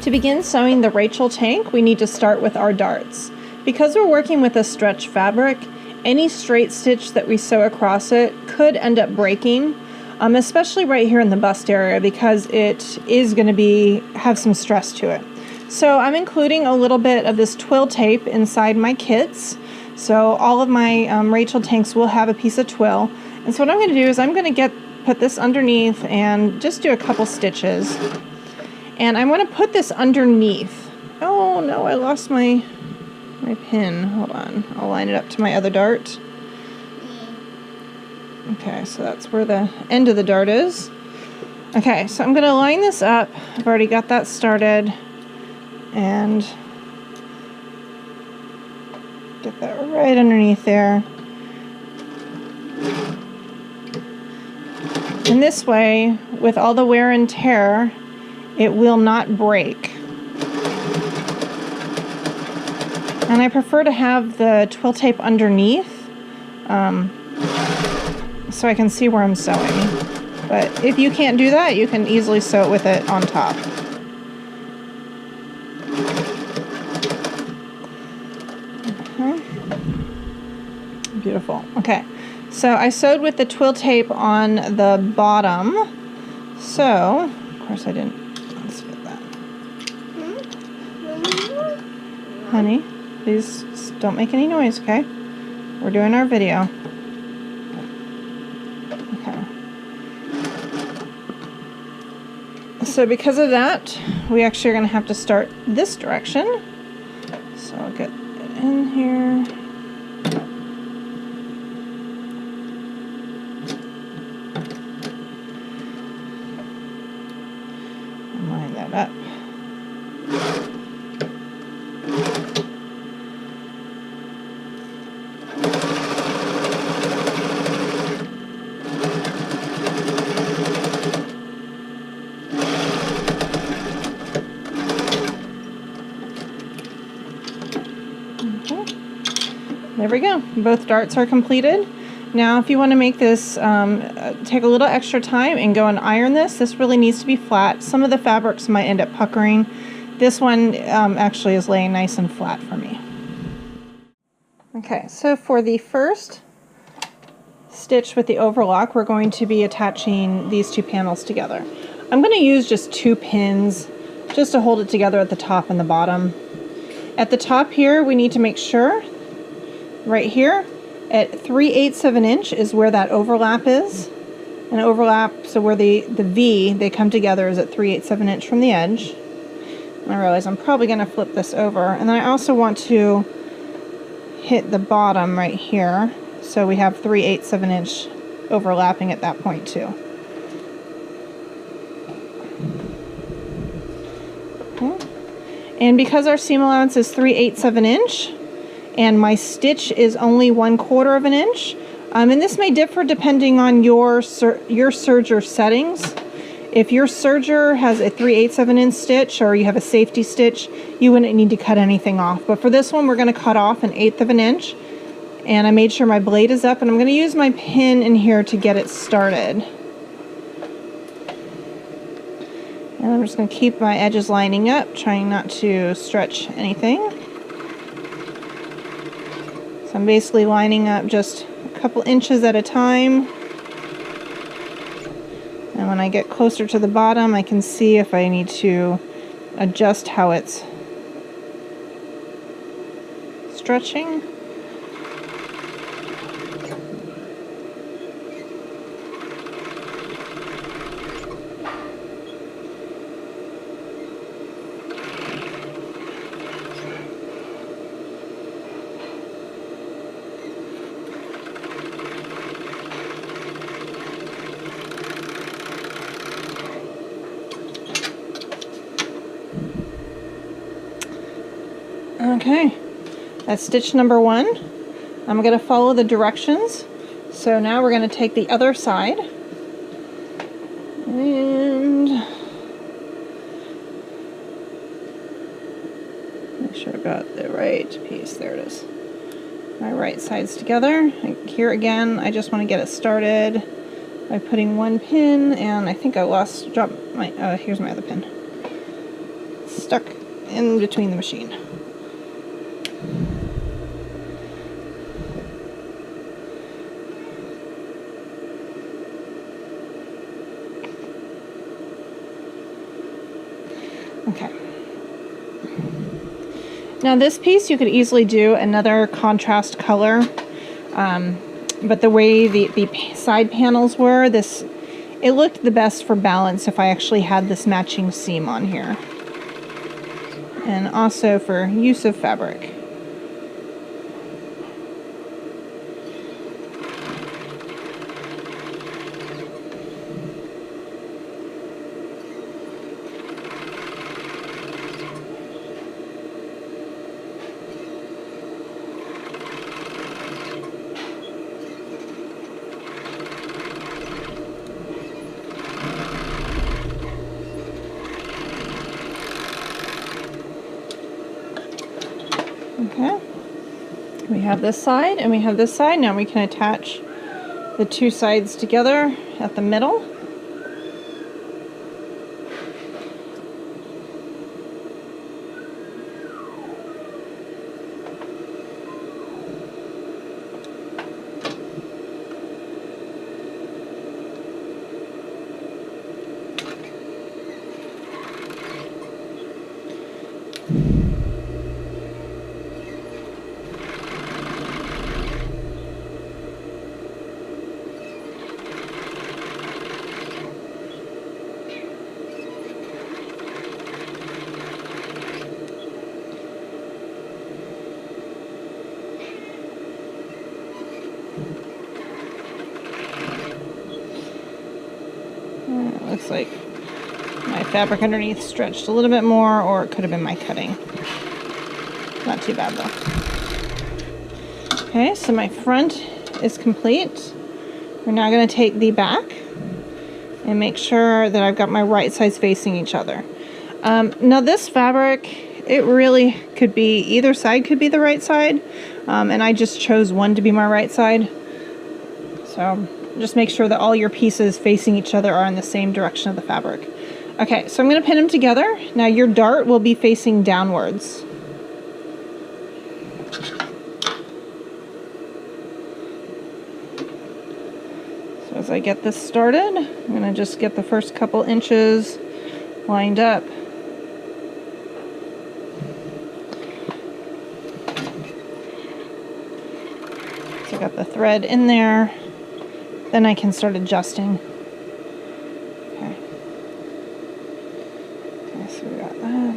To begin sewing the Rachel tank, we need to start with our darts. Because we're working with a stretch fabric, any straight stitch that we sew across it could end up breaking, especially right here in the bust area because it is going to have some stress to it. So I'm including a little bit of this twill tape inside my kits. So all of my Rachel tanks will have a piece of twill. And so what I'm going to do is I'm going to put this underneath and just do a couple stitches. And I want to put this underneath. Oh no, I lost my pin. Hold on. I'll line it up to my other dart. Okay, so that's where the end of the dart is. Okay, so I'm going to line this up. I've already got that started. And get that right underneath there. And this way, with all the wear and tear, it will not break. And I prefer to have the twill tape underneath so I can see where I'm sewing. But if you can't do that, you can easily sew it with it on top. Beautiful. Okay, so I sewed with the twill tape on the bottom. So, of course I didn't. Let's get that. Honey, please don't make any noise, okay? We're doing our video. Okay. So because of that, we actually are going to have to start this direction. So I'll get it in here. Line that up. Okay. There we go. Both darts are completed. Now if you want to make this take a little extra time and go and iron this really needs to be flat. Some of the fabrics might end up puckering. This one actually is laying nice and flat for me. Okay, so for the first stitch with the overlock, we're going to be attaching these two panels together. I'm going to use just 2 pins just to hold it together at the top and the bottom. At the top here, we need to make sure right here at 3/8 of an inch is where that overlap is. And overlap, so where the V, they come together, is at 3/8 of an inch from the edge. And I realize I'm probably going to flip this over. And then I also want to hit the bottom right here. So we have 3/8 of an inch overlapping at that point too. Okay. And because our seam allowance is 3/8 of an inch, and my stitch is only 1/4 of an inch. And this may differ depending on your serger settings. If your serger has a 3/8 of an inch stitch, or you have a safety stitch, you wouldn't need to cut anything off. But for this one, we're going to cut off 1/8 of an inch. And I made sure my blade is up, and I'm going to use my pin in here to get it started. And I'm just going to keep my edges lining up, trying not to stretch anything. I'm basically lining up just a couple inches at a time. And when I get closer to the bottom, I can see if I need to adjust how it's stretching. Okay, that's stitch number 1. I'm going to follow the directions. So now we're going to take the other side and make sure I've got the right piece. There it is. My right sides together. Here again, I just want to get it started by putting one pin, and I think I dropped my, here's my other pin. stuck in between the machine. Okay. Now this piece you could easily do another contrast color, but the way the side panels were, it looked the best for balance if I actually had this matching seam on here. And also for use of fabric. Okay, we have this side and we have this side. Now we can attach the two sides together at the middle. It looks like my fabric underneath stretched a little bit more, or it could have been my cutting. Not too bad though. Okay, so my front is complete. We're now going to take the back and make sure that I've got my right sides facing each other. Now this fabric, it really could be, either side could be the right side, and I just chose one to be my right side. So just make sure that all your pieces facing each other are in the same direction of the fabric. Okay, so I'm going to pin them together. Now your dart will be facing downwards. So as I get this started, I'm going to just get the first couple inches lined up. So I got the thread in there. Then I can start adjusting. Okay. Okay, so we got that.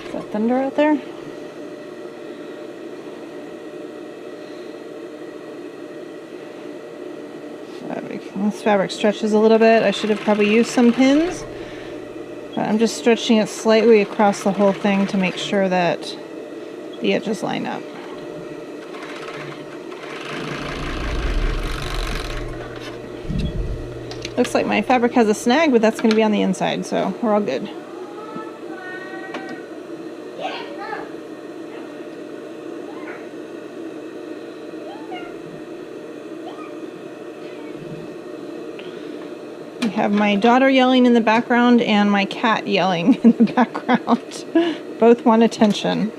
Is that thunder out there? This fabric stretches a little bit. I should have probably used some pins, but I'm just stretching it slightly across the whole thing to make sure that the edges line up. Looks like my fabric has a snag, but that's going to be on the inside, so we're all good. I have my daughter yelling in the background and my cat yelling in the background. Both want attention.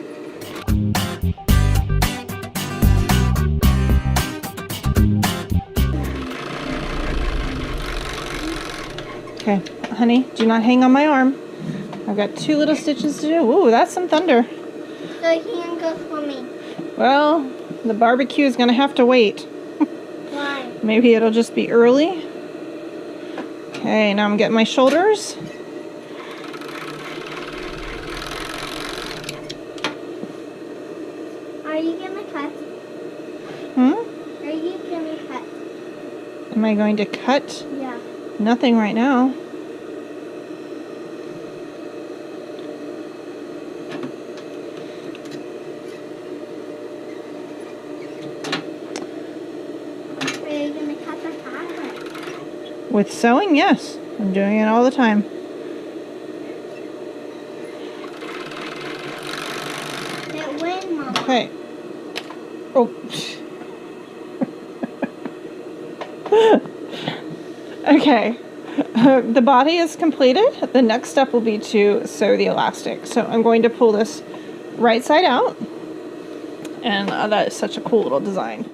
Okay, honey, do not hang on my arm. I've got 2 little stitches to do. Ooh, that's some thunder. So he can go swimming. Well, the barbecue is going to have to wait. Why? Maybe it'll just be early. Okay, now I'm getting my shoulders. Are you gonna cut? Are you gonna cut? Am I going to cut? Yeah. Nothing right now. Are you gonna cut the fabric? With sewing, yes. I'm doing it all the time. It win, Mama. Okay. Oh. Okay. The body is completed. The next step will be to sew the elastic. So I'm going to pull this right side out. And that is such a cool little design.